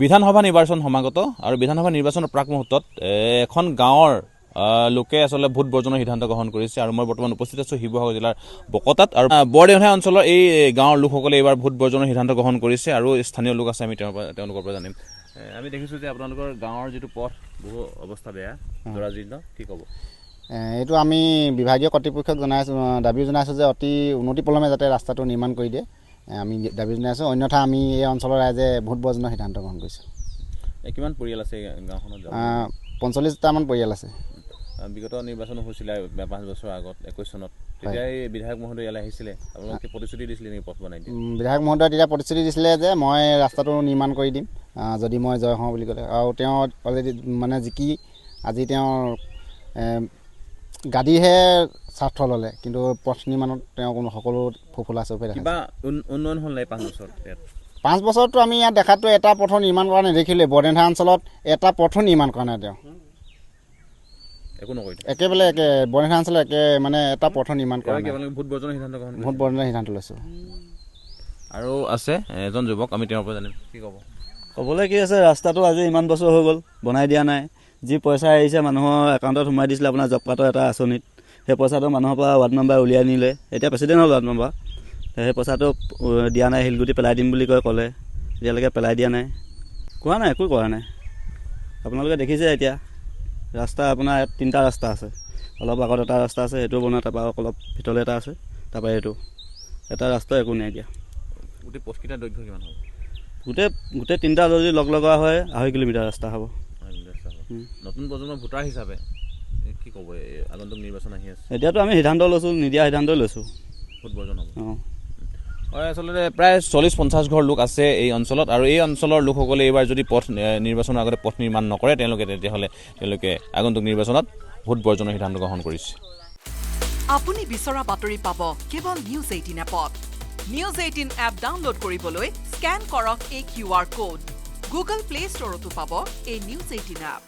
বিধানসভা নিৰ্বাচন সমাগত আৰু বিধানসভা নিৰ্বাচনৰ প্ৰাক মুহূৰ্তত এখন গাঁৱৰ লোকে আসলে ভোট বৰ্জনৰ সিদ্ধান্ত গ্ৰহণ কৰিছে আৰু মই বৰ্তমান উপস্থিত আছোঁ শিৱসাগৰ জিলাৰ বকতাত আৰু বৰদেউহা অঞ্চলৰ এই গাঁৱৰ লোকসকলে এইবাৰ ভোট বৰ্জনৰ সিদ্ধান্ত গ্ৰহণ কৰিছে আৰু স্থানীয় লোক আছে আমি তেওঁলোকৰ পৰা জানিম আমি দেখিছোঁ যে আপোনালোকৰ গাঁৱৰ যিটো পথ বহু অৱস্থা বেয়া জৰাজীৰ্ণ কি ক'ব এইটো আমি বিভাগীয় কৰ্তৃপক্ষক দাবী জনাইছোঁ যে অতি উন্নতি পলমে যাতে ৰাস্তাটো নিৰ্মাণ কৰি দিয়ে আমি দাবী জনাইছোঁ অন্যথা আমি এই অঞ্চলৰ ৰাইজে ভোট বৰ্জনৰ সিদ্ধান্ত গ্ৰহণ কৰিছোঁ কিমান পৰিয়াল আছে গাঁওখনত 45টামান পৰিয়াল আছে বিগত নিৰ্বাচন হৈছিলে 5 বছৰ আগত 21 চনত তেতিয়া এই বিধায়ক মহোদয় ইয়ালৈ আহিছিলে আপোনালোকে প্ৰতিশ্ৰুতি দিছিলে নেকি পথ বনাই দিয়ে বিধায়ক মহোদয় তেতিয়া প্ৰতিশ্ৰুতি দিছিলে যে মই ৰাস্তাটো নিৰ্মাণ কৰি দিম যদি মই জয় হওঁ বুলি ক'লে আৰু তেওঁ অলৰেডি মানে জিকি আজি তেওঁৰ গাড়ীহে স্বাৰ্থ ল'লে কিন্তু পথ নিৰ্মাণত তেওঁ কোনো সকলো ফুফুলা চফে কিবা উন্নয়ন হ'ল নাই 5 বছৰত 5 বছৰতো আমি ইয়াত দেখাতো এটা পথ নিৰ্মাণ কৰা নেদেখিলে বৰদেউহা অঞ্চলত এটা পথো নিৰ্মাণ কৰা নাই তেওঁ একো নকৰিলে একেবাৰে বৰদেউহা অঞ্চলত মানে এটা পথ নিৰ্মাণ কৰা নাই ভোট বৰ্জনৰ সিদ্ধান্ত লৈছোঁ আৰু আছে এজন যুৱক আমি তেওঁৰ পৰা জানিম কি ক'ব ক'বলৈ কি আছে ৰাস্তাটো আজি ইমান বছৰ হৈ গ'ল বনাই দিয়া নাই যি পইচা আহিছে মানুহৰ একাউণ্টত সোমাই দিছিলে আপোনাৰ জব কাৰ্ডৰ এটা আঁচনিত সেই পইচাটো মানুহৰ পৰা ৱাৰ্ড মেম্বাৰ উলিয়াই নিলে এতিয়া প্ৰেচিডেণ্ট হ'ল ৱাৰ্ড মেম্বাৰ সেই পইচাটো দিয়া নাই শিলগুটি পেলাই দিম বুলি ক'লে এতিয়ালৈকে পেলাই দিয়া নাই কোৱা নাই একো কৰা নাই আপোনালোকে দেখিছে এতিয়া ৰাস্তা আপোনাৰ ইয়াত 3টা ৰাস্তা আছে অলপ আগত এটা ৰাস্তা আছে সেইটো বনোৱা তাৰপৰা অলপ ভিতৰলৈ এটা আছে তাৰপৰা এইটো এটা ৰাস্তা একো নাই এতিয়া গোটেই পথকেইটা দৈৰ্ঘ্য কিমান হ'ব গোটেই 3টা যদি লগ লগা হয় 2.5 কিলোমিটাৰ ৰাস্তা হ'ব নতুন প্ৰজন্মৰ ভোটাৰ হিচাপে কি ক'ব আগন্তুক নিৰ্বাচন আহি আছে এতিয়াতো আমি সিদ্ধান্ত লৈছোঁ নিদিয়া সিদ্ধান্তই লৈছোঁ ভোট বৰ্জন হ'ব হয় আচলতে প্ৰায় 40-50 ঘৰ লোক আছে এই অঞ্চলত আৰু এই অঞ্চলৰ লোকসকলে এইবাৰ যদি পথ নিৰ্বাচনৰ আগতে পথ নিৰ্মাণ নকৰে তেওঁলোকে আগন্তুক নিৰ্বাচনত ভোট বৰ্জনৰ সিদ্ধান্ত গ্ৰহণ কৰিছে আপুনি বিচৰা বাতৰি পাব কেৱল নিউজ 18 এপত নিউজ 18 এপ ডাউনলোড কৰিবলৈ স্কেন কৰক এই QR কোড গুগল প্লে ষ্টৰতো পাব এই নিউজ 18 এপ